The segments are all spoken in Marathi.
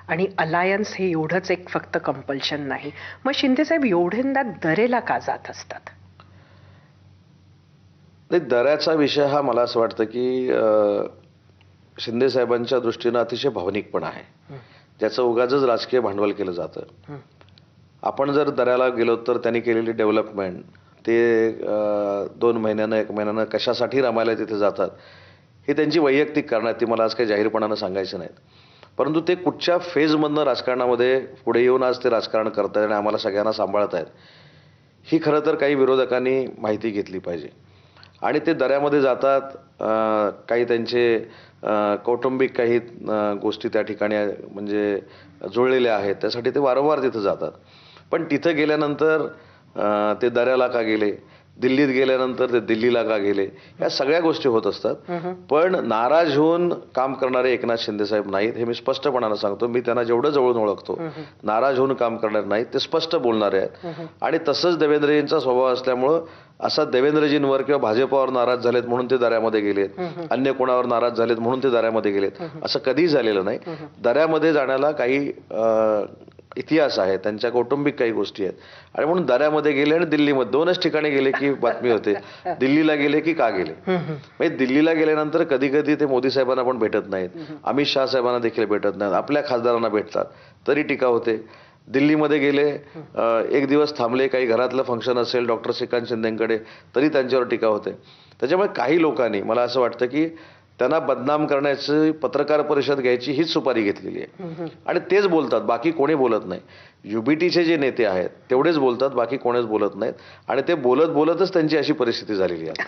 आणि अलायन्स हे एवढंच एक फक्त कंपल्शन नाही. मग शिंदेसाहेब एवढ्यांदा दरेला का जात असतात? नाही, दऱ्याचा विषय हा मला असं वाटतं की शिंदे साहेबांच्या दृष्टीनं अतिशय भावनिक पण आहे, ज्याचं उगाचच राजकीय भांडवल केलं जातं. आपण जर दऱ्याला गेलो तर त्यांनी केलेली डेव्हलपमेंट ते 2 महिन्यानं 1 महिन्यानं कशासाठी रमायला तिथे जातात ही त्यांची वैयक्तिक कारणं आहेत. ती मला आज काही जाहीरपणानं सांगायची नाहीत. परंतु ते कुठच्या फेजमधनं राजकारणामध्ये पुढे येऊन आज ते राजकारण करतायत आणि आम्हाला सगळ्यांना सांभाळत आहेत, ही खरं तर काही विरोधकांनी माहिती घेतली पाहिजे. आणि ते दऱ्यामध्ये जातात, काही त्यांचे कौटुंबिक काही गोष्टी त्या ठिकाणी म्हणजे जुळलेल्या आहेत, त्यासाठी ते वारंवार तिथं जातात. पण तिथं गेल्यानंतर ते दऱ्याला का गेले, दिल्लीत गेल्यानंतर ते दिल्लीला का गेले, या सगळ्या गोष्टी होत असतात. पण नाराज होऊन काम करणारे एकनाथ शिंदेसाहेब नाहीत, हे मी स्पष्टपणानं सांगतो. मी त्यांना जेवढं जवळून ओळखतो, नाराज होऊन काम करणार नाहीत, ते स्पष्ट बोलणारे आहेत. आणि तसंच देवेंद्रजींचा स्वभाव असल्यामुळं असा देवेंद्रजींवर किंवा भाजपावर नाराज झालेत म्हणून ते दऱ्यामध्ये गेलेत, अन्य कोणावर नाराज झालेत म्हणून ते दऱ्यामध्ये गेलेत, असं कधीही झालेलं नाही. दऱ्यामध्ये जाण्याला काही इतिहास आहे, त्यांच्या कौटुंबिक काही गोष्टी आहेत आणि म्हणून दऱ्यामध्ये गेले आणि दिल्लीमध्ये 2च ठिकाणी गेले की बातमी होते. दिल्लीला गेले की का गेले, म्हणजे दिल्लीला गेल्यानंतर कधी कधी ते मोदी साहेबांना पण भेटत नाहीत, अमित शहा साहेबांना देखील भेटत नाहीत, आपल्या खासदारांना भेटतात तरी टीका होते. दिल्लीमध्ये गेले, 1 दिवस थांबले, काही घरातलं फंक्शन असेल डॉक्टर श्रीकांत शिंदेकडे, तरी त्यांच्यावर टीका होते. त्याच्यामुळे काही लोकांनी मला असं वाटतं की त्यांना बदनाम करण्याची पत्रकार परिषद घ्यायची हीच सुपारी घेतलेली आहे आणि तेच बोलतात, बाकी कोणी बोलत नाही. युबीटीचे जे नेते आहेत तेवढेच बोलतात, बाकी कोणीच बोलत नाहीत आणि ते बोलत बोलतच त्यांची अशी परिस्थिती झालेली आहे.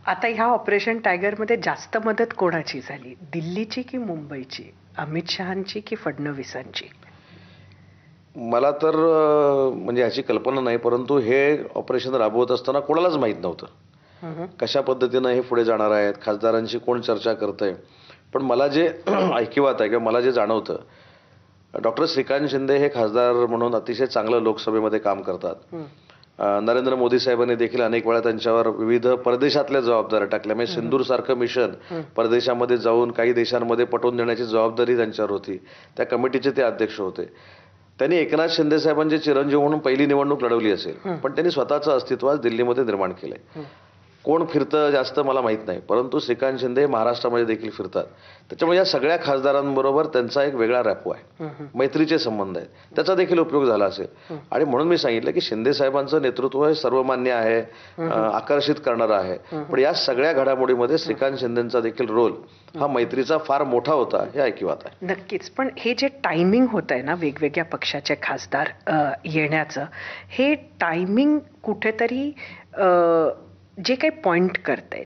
आता ह्या ऑपरेशन टायगरमध्ये जास्त मदत कोणाची झाली, दिल्लीची की मुंबईची, अमित शहांची की फडणवीसांची? मला तर म्हणजे ह्याची कल्पना नाही, परंतु हे ऑपरेशन राबवत असताना कोणालाच माहीत नव्हतं कशा पद्धतीनं हे पुढे जाणार आहेत, खासदारांशी कोण चर्चा करतंय. पण मला जे ऐकिवात आहे किंवा मला जे जाणवतं, डॉक्टर श्रीकांत शिंदे हे खासदार म्हणून अतिशय चांगलं लोकसभेमध्ये काम करतात. नरेंद्र मोदी साहेबांनी देखील अनेक वेळा त्यांच्यावर विविध परदेशातल्या जबाबदाऱ्या टाकल्या. म्हणजे सिंदूरसारखं मिशन परदेशामध्ये जाऊन काही देशांमध्ये पटवून देण्याची जबाबदारी त्यांच्यावर होती. त्या कमिटीचे ते अध्यक्ष होते. त्यांनी एकनाथ शिंदे साहेबांचे चिरंजीव म्हणून पहिली निवडणूक लढवली असेल, पण त्यांनी स्वतःचं अस्तित्व आज दिल्लीमध्ये निर्माण केलंय. कोण फिरतं जास्त मला माहित नाही, परंतु श्रीकांत शिंदे महाराष्ट्रामध्ये देखील फिरतात. त्याच्यामुळे या सगळ्या खासदारांबरोबर त्यांचा एक वेगळा रॅपो आहे, मैत्रीचे संबंध आहेत, त्याचा देखील उपयोग झाला असेल. आणि म्हणून मी सांगितलं की शिंदे साहेबांचं नेतृत्व हे सर्वमान्य आहे, आकर्षित करणारं आहे. पण या सगळ्या घडामोडीमध्ये श्रीकांत शिंदेचा देखील रोल हा मैत्रीचा फार मोठा होता, हे ऐकिवात आहे. नक्कीच. पण हे जे टायमिंग होत आहे ना वेगवेगळ्या पक्षाचे खासदार येण्याचं, हे टायमिंग कुठेतरी जे काही पॉइंट करतंय